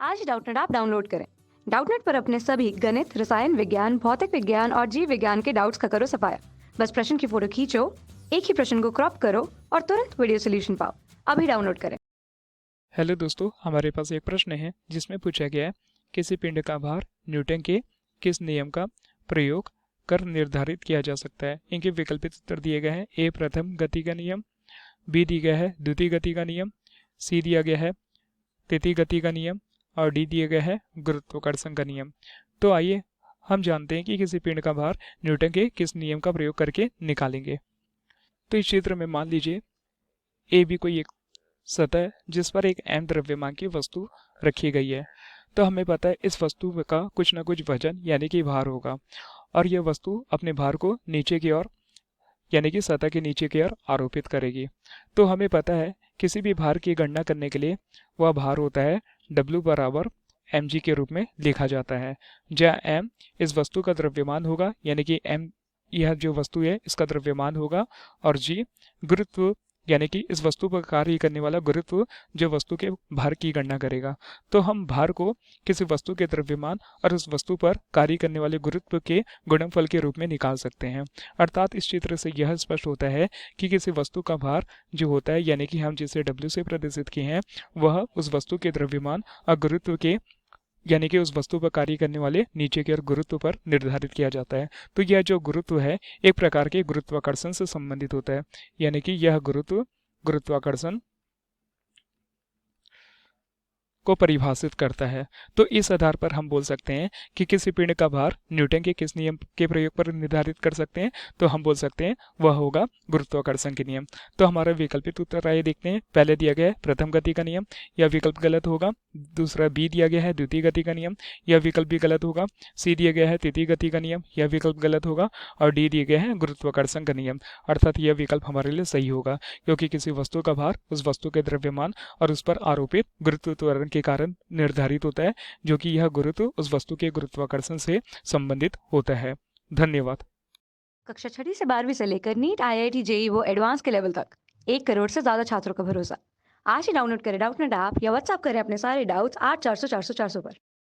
आज ही Doubtnut app download करें। Doubtnut पर अपने सभी गणित, रसायन विज्ञान, भौतिक विज्ञान और जीव विज्ञान के डाउट्स का करो सफाया। बस प्रश्न की फोटो खींचो, एक ही प्रश्न को क्रॉप करो और तुरंत वीडियो सोल्यूशन पाओ। अभी डाउनलोड करें। हेलो दोस्तों, हमारे पास एक प्रश्न है जिसमें पूछा गया है किसी पिंड का भार न्यूटन के किस नियम का प्रयोग कर निर्धारित किया जा सकता है। इनके विकल्पित उत्तर दिए गए हैं। ए प्रथम गति का नियम, बी दिया गया है द्वितीय गति का नियम, सी दिया गया है तृतीय गति का नियम और डी दिया गया है गुरुत्वाकर्षण का नियम। तो आइए हम जानते हैं कि किसी पिंड का भार न्यूटन के किस नियम का प्रयोग करके निकालेंगे। तो इस चित्र में मान लीजिए ए भी कोई एक सतह है जिस पर एक m द्रव्यमान की वस्तु रखी गई है। तो हमें पता है इस वस्तु का कुछ ना कुछ वजन यानी कि भार होगा और यह वस्तु अपने भार को नीचे की ओर यानी कि सतह के नीचे की ओर आरोपित करेगी। तो हमें पता है किसी भी भार की गणना करने के लिए वह भार होता है W बराबर mg के रूप में लिखा जाता है, जहाँ m इस वस्तु का द्रव्यमान होगा यानी कि m यह जो वस्तु है इसका द्रव्यमान होगा और g गुरुत्व यानी कि इस वस्तु पर कार्य करने वाला गुरुत्व जो वस्तु के भार की गणना करेगा। तो हम भार को किसी वस्तु के द्रव्यमान और उस वस्तु पर कार्य करने वाले गुरुत्व के गुणनफल के रूप में निकाल सकते हैं। अर्थात इस चित्र से यह स्पष्ट होता है कि किसी वस्तु का भार जो होता है यानी कि हम जिसे W से प्रदर्शित किए हैं वह उस वस्तु के द्रव्यमान और गुरुत्व के यानी कि उस वस्तु पर कार्य करने वाले नीचे की ओर गुरुत्व पर निर्धारित किया जाता है। तो यह जो गुरुत्व है एक प्रकार के गुरुत्वाकर्षण से संबंधित होता है, यानी कि यह गुरुत्वाकर्षण को परिभाषित करता है। तो इस आधार पर हम बोल सकते हैं कि किसी पिंड का भार न्यूटन के किस नियम के प्रयोग पर निर्धारित कर सकते हैं। तो हम बोल सकते हैं वह होगा गुरुत्वाकर्षण के नियम। तो हमारा विकल्पित उत्तर आइए देखते हैं। पहले दिया गया है प्रथम गति का नियम, यह विकल्प गलत होगा। दूसरा बी दिया गया है द्वितीय गति का नियम, यह विकल्प भी गलत होगा। सी दिया गया है तृतीय गति का नियम, यह विकल्प गलत होगा। और डी दिया गया है गुरुत्वाकर्षण का नियम, अर्थात यह विकल्प हमारे लिए सही होगा, क्योंकि किसी वस्तु का भार उस वस्तु के द्रव्यमान और उस पर आरोपित गुरुत्व त्वरण के कारण निर्धारित होता है, जो कि यह गुरुत्व उस वस्तु के गुरुत्वाकर्षण से संबंधित होता है। धन्यवाद। कक्षा 6 से 12वीं से लेकर नीट, IIT, JEE वो एडवांस के लेवल तक 1 करोड़ से ज्यादा छात्रों का भरोसा। आज ही डाउनलोड करें डाउटनेट ऐप या व्हाट्सएप करें अपने सारे डाउट्स 8400 400 400 पर।